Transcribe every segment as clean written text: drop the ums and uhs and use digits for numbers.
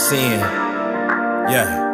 Sin. Yeah.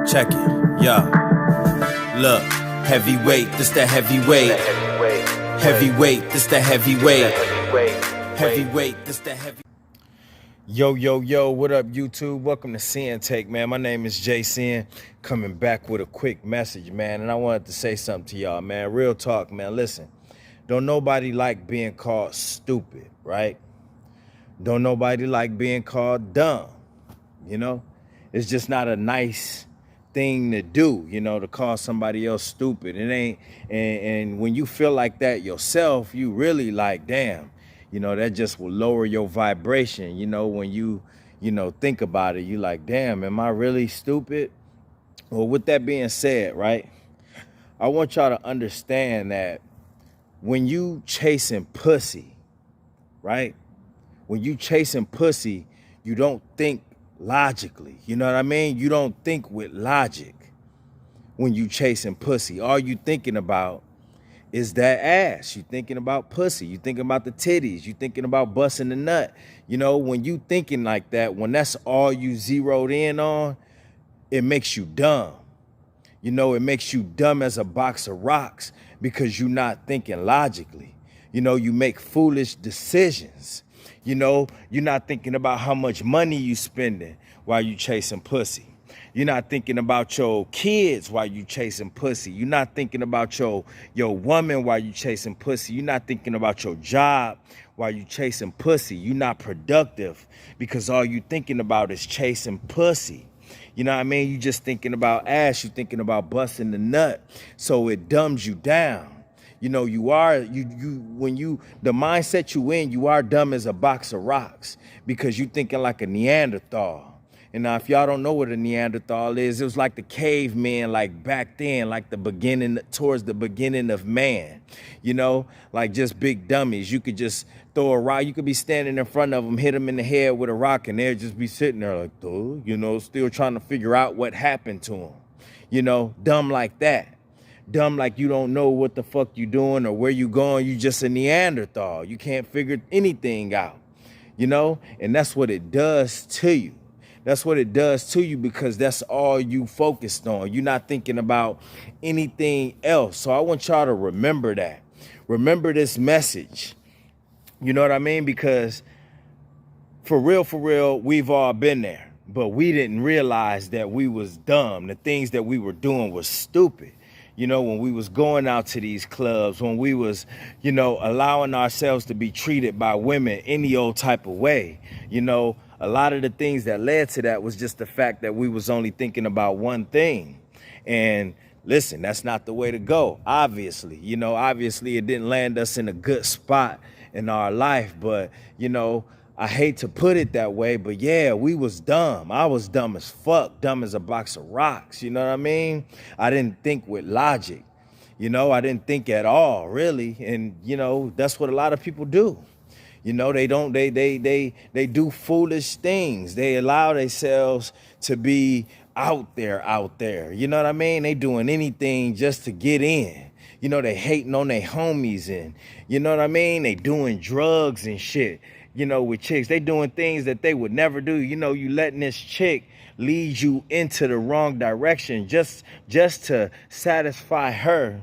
Check it. Yeah. Look. Heavyweight, this the heavyweight. Heavyweight, this the heavyweight. Heavyweight, this the heavy. Yo, what up, YouTube? Welcome to Sinn-Take, man. My name is Jason, coming back with a quick message, man. And I wanted to say something to y'all, man. Real talk, man. Listen, don't nobody like being called stupid, right? Don't nobody like being called dumb, you know? It's just not a nice thing to do, you know, to call somebody else stupid. It ain't, and when you feel like that yourself, you really like, damn, you know, that just will lower your vibration. You know, when you think about it, you like, damn, am I really stupid? Well, with that being said, right, I want y'all to understand that when you chasing pussy, right, when you chasing pussy, you don't think logically. You know what I mean? You don't think with logic when you chasing pussy. All you thinking about is that ass. You thinking about pussy. You thinking about the titties. You thinking about busting the nut. You know, when you thinking like that, when that's all you zeroed in on, it makes you dumb. You know, it makes you dumb as a box of rocks because you're not thinking logically. You know, you make foolish decisions. You know, you're not thinking about how much money you spending while you chasing pussy. You're not thinking about your kids while you chasing pussy. You're not thinking about your woman while you chasing pussy. You're not thinking about your job while you chasing pussy. You're not productive because all you thinking about is chasing pussy. You know what I mean? You just thinking about ass. You thinking about busting the nut. So it dumbs you down. You know, when the mindset you in, you are dumb as a box of rocks because you thinking like a Neanderthal. And now if y'all don't know what a Neanderthal is, it was like the cavemen, like back then, like towards the beginning of man, you know, like just big dummies. You could just throw a rock. You could be standing in front of them, hit them in the head with a rock, and they'd just be sitting there like, oh, you know, still trying to figure out what happened to them. You know, dumb like that. Dumb like you don't know what the fuck you doing or where you going. You just a Neanderthal. You can't figure anything out, you know? And that's what it does to you. That's what it does to you because that's all you focused on. You're not thinking about anything else. So I want y'all to remember that. Remember this message. You know what I mean? Because for real, we've all been there. But we didn't realize that we was dumb. The things that we were doing was stupid. You know, when we was going out to these clubs, when we was, you know, allowing ourselves to be treated by women any old type of way, you know, a lot of the things that led to that was just the fact that we was only thinking about one thing. And listen, that's not the way to go, obviously. You know, obviously it didn't land us in a good spot in our life, but, you know, I hate to put it that way, but yeah, we was dumb. I was dumb as fuck, dumb as a box of rocks. You know what I mean? I didn't think with logic. You know, I didn't think at all, really. And, you know, that's what a lot of people do. You know, they do foolish things. They allow themselves to be out there. You know what I mean? They doing anything just to get in. You know, they hating on their homies and, you know what I mean? They doing drugs and shit. You know, with chicks, they doing things that they would never do. You know, you letting this chick lead you into the wrong direction just to satisfy her.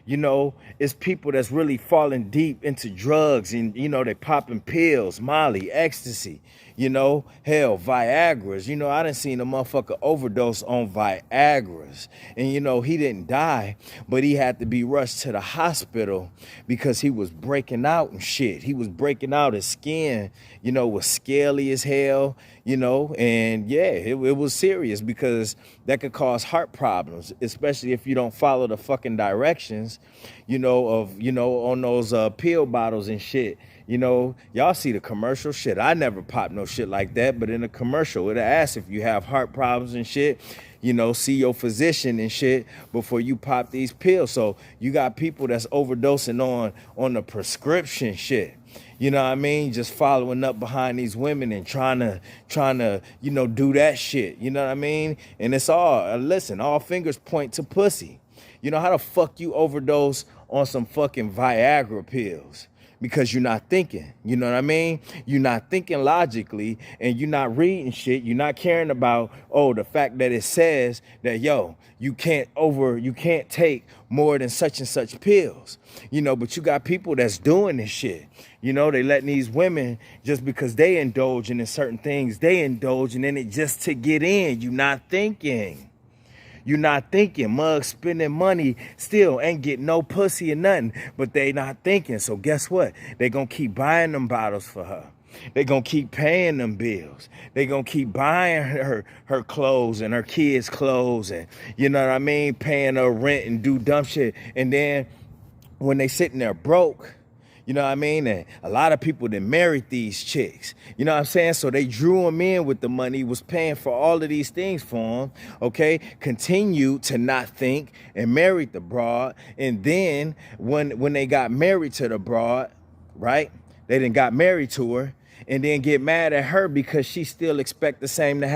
You know, it's people that's really falling deep into drugs and, you know, they popping pills, Molly, ecstasy, you know, hell, Viagra's. You know, I done seen a motherfucker overdose on Viagra's and, you know, he didn't die, but he had to be rushed to the hospital because he was breaking out and shit. He was breaking out. His skin, you know, was scaly as hell, you know, and yeah, it was serious because that could cause heart problems, especially if you don't follow the fucking directions, you know, on those pill bottles and shit. You know, y'all see the commercial shit. I never popped no shit like that, but in a commercial, it'll ask if you have heart problems and shit, you know, see your physician and shit before you pop these pills. So you got people that's overdosing on the prescription shit. You know what I mean? Just following up behind these women and trying to, you know, do that shit. You know what I mean? And it's all, listen, all fingers point to pussy. You know, how the fuck you overdose on some fucking Viagra pills? because you're not thinking. You know what I mean? You're not thinking logically, and you're not reading shit. You're not caring about, oh, the fact that it says that, yo, you can't take more than such and such pills. You know, but you got people that's doing this shit. You know, they letting these women, just because they indulging in certain things, they indulging in it just to get in. You're not thinking. You're not thinking. Mugs spending money still ain't getting no pussy or nothing, but they not thinking. So guess what? They gonna keep buying them bottles for her. They gonna keep paying them bills. They gonna keep buying her clothes and her kids' clothes, and you know what I mean, paying her rent and do dumb shit. And then when they sitting there broke, you know what I mean? And a lot of people that married these chicks, you know what I'm saying? So they drew them in with the money, was paying for all of these things for them, okay? Continued to not think and married the broad. And then when they got married to the broad, right? They done got married to her, and then get mad at her because she still expect the same to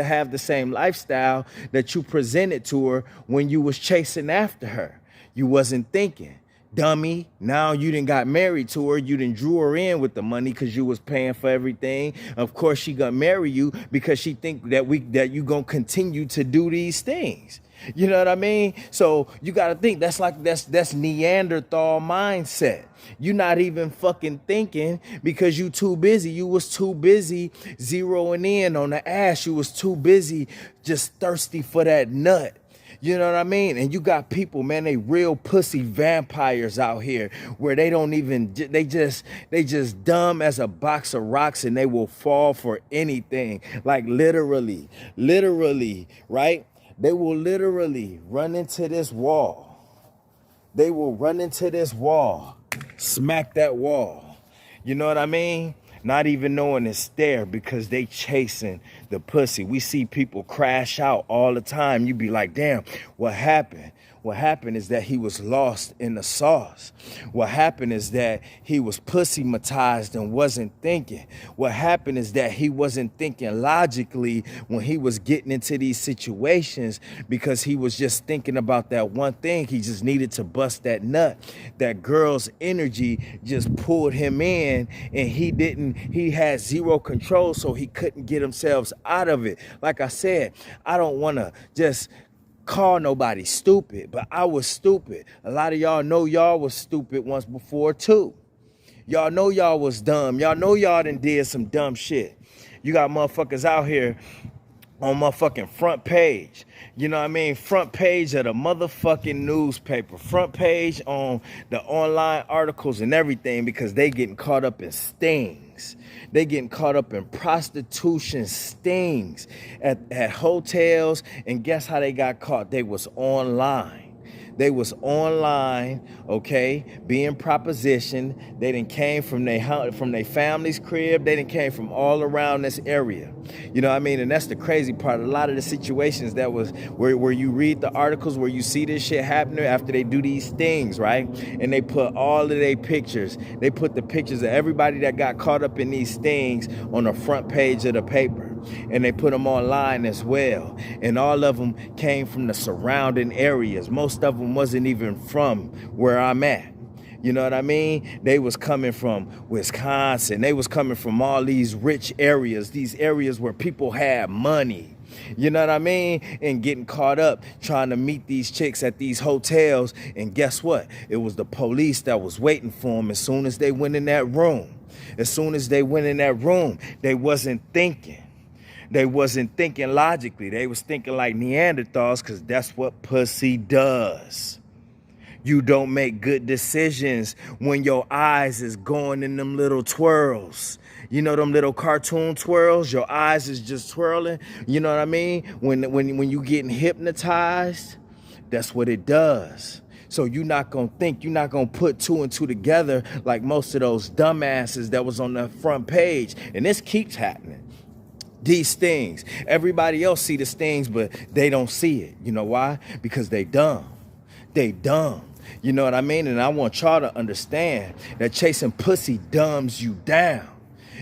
have the same lifestyle that you presented to her when you was chasing after her. You wasn't thinking. Dummy. Now you done got married to her. You done drew her in with the money because you was paying for everything. Of course, she gonna marry you because she think that you gonna continue to do these things. You know what I mean? So you gotta think that's Neanderthal mindset. You're not even fucking thinking because you too busy. You was too busy zeroing in on the ass. You was too busy just thirsty for that nut. You know what I mean? And you got people, man, they real pussy vampires out here where they don't even, they just dumb as a box of rocks, and they will fall for anything. Like literally, right? They will literally run into this wall. They will run into this wall, smack that wall. You know what I mean? Not even knowing it's there because they chasing the pussy. We see people crash out all the time. You be like, damn, what happened? What happened is that he was lost in the sauce. What happened is that he was pussy-matized and wasn't thinking. What happened is that he wasn't thinking logically when he was getting into these situations because he was just thinking about that one thing. He just needed to bust that nut. That girl's energy just pulled him in, and he had zero control, so he couldn't get himself out of it. Like I said, I don't want to just call nobody stupid, but I was stupid. A lot of y'all know y'all was stupid once before too. Y'all know y'all was dumb. Y'all know y'all done did some dumb shit. You got motherfuckers out here on motherfucking front page. You know what I mean? Front page of the motherfucking newspaper. Front page on the online articles and everything because they getting caught up in stings. They getting caught up in prostitution stings at hotels. And guess how they got caught? They was online. They was online, okay, being propositioned. They done came from their family's crib. They done came from all around this area. You know what I mean? And that's the crazy part. A lot of the situations that was where you read the articles, where you see this shit happening after they do these things, right? And they put all of their pictures. They put the pictures of everybody that got caught up in these things on the front page of the paper. And they put them online as well. And all of them came from the surrounding areas. Most of them wasn't even from where I'm at. You know what I mean? They was coming from Wisconsin. They was coming from all these rich areas, these areas where people had money. You know what I mean? And getting caught up trying to meet these chicks at these hotels. And guess what? It was the police that was waiting for them as soon as they went in that room. As soon as they went in that room, they wasn't thinking. They wasn't thinking logically. They was thinking like Neanderthals, because that's what pussy does. You don't make good decisions when your eyes is going in them little twirls. You know them little cartoon twirls? Your eyes is just twirling. You know what I mean? When you getting hypnotized, that's what it does. So you're not going to think, you're not going to put two and two together like most of those dumbasses that was on the front page. And this keeps happening. These things. Everybody else see the things, but they don't see it. You know why? Because they dumb. They dumb. You know what I mean? And I want y'all to understand that chasing pussy dumbs you down.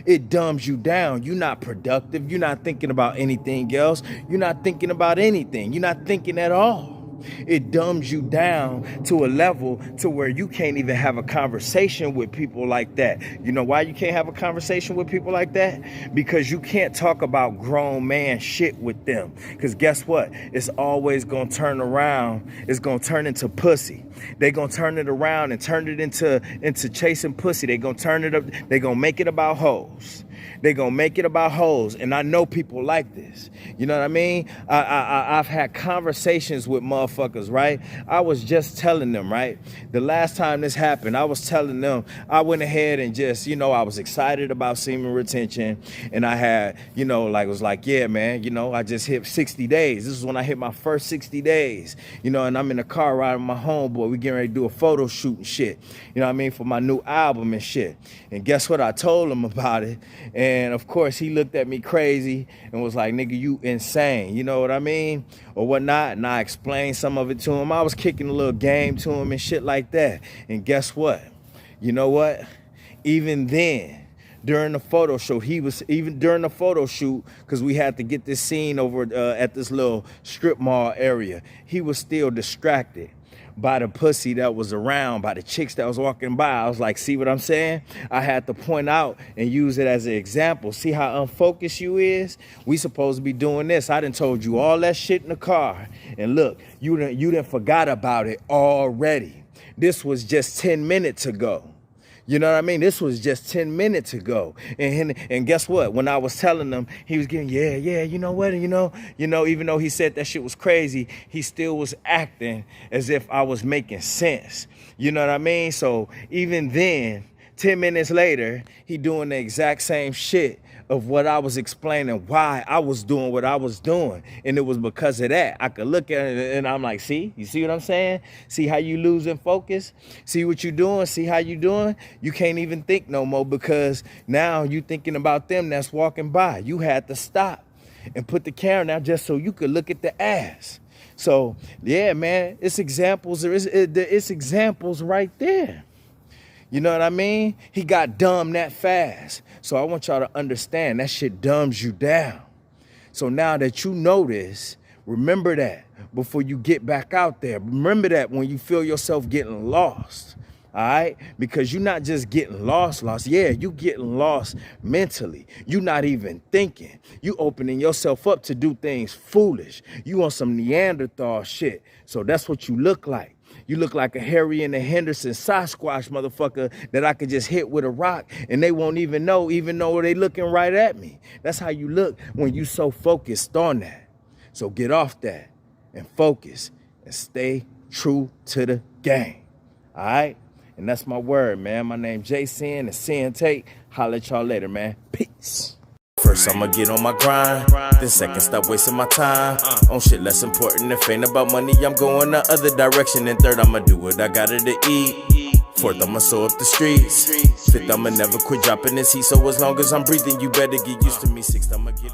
It dumbs you down. You're not productive. You're not thinking about anything else. You're not thinking about anything. You're not thinking at all. It dumbs you down to a level to where you can't even have a conversation with people like that. You know why you can't have a conversation with people like that? Because you can't talk about grown man shit with them. Because guess what? It's always going to turn around. It's going to turn into pussy. They're going to turn it around and turn it into chasing pussy. They're going to turn it up. They're going to make it about hoes. They're going to make it about hoes. And I know people like this. You know what I mean? I've had conversations with motherfuckers, right? I was just telling them, right? The last time this happened, I was telling them, I went ahead and just, you know, I was excited about semen retention. And I had, you know, like, was like, yeah, man, you know, I just hit 60 days. This is when I hit my first 60 days, you know, and I'm in the car riding with my homeboy. We getting ready to do a photo shoot and shit, you know what I mean, for my new album and shit. And guess what? I told him about it. And of course, he looked at me crazy and was like, nigga, you insane. You know what I mean? Or whatnot. And I explained some of it to him. I was kicking a little game to him and shit like that. And guess what? You know what? Even then, during the photo shoot, because we had to get this scene over at this little strip mall area, he was still distracted by the pussy that was around, by the chicks that was walking by. I was like, see what I'm saying? I had to point out and use it as an example. See how unfocused you is? We supposed to be doing this. I done told you all that shit in the car. And look, you done forgot about it already. This was just 10 minutes ago. You know what I mean? This was just 10 minutes ago. And guess what? When I was telling him, he was getting, yeah, you know what? You know, even though he said that shit was crazy, he still was acting as if I was making sense. You know what I mean? So even then, 10 minutes later, he doing the exact same shit of what I was explaining why I was doing what I was doing. And it was because of that. I could look at it and I'm like, see? You see what I'm saying? See how you losing focus? See what you doing? See how you doing? You can't even think no more because now you thinking about them that's walking by. You had to stop and put the camera down just so you could look at the ass. So, yeah, man, it's examples. It's examples right there. You know what I mean? He got dumb that fast. So I want y'all to understand that shit dumbs you down. So now that you know this, remember that before you get back out there. Remember that when you feel yourself getting lost, all right? Because you're not just getting lost. Yeah, you getting lost mentally. You're not even thinking. You opening yourself up to do things foolish. You on some Neanderthal shit. So that's what you look like. You look like a Harry and a Henderson Sasquatch motherfucker that I could just hit with a rock and they won't even know, even though they looking right at me. That's how you look when you so focused on that. So get off that and focus and stay true to the game. All right? And that's my word, man. My name Sinn and Sinn-Take. Holla at y'all later, man. Peace. First, I'ma get on my grind. Then second, stop wasting my time on shit less important. If ain't about money, I'm going the other direction. And third, I'ma do what I gotta to eat. Fourth, I'ma sew up the streets. Fifth, I'ma never quit dropping this heat. So as long as I'm breathing, you better get used to me. Sixth, I'ma get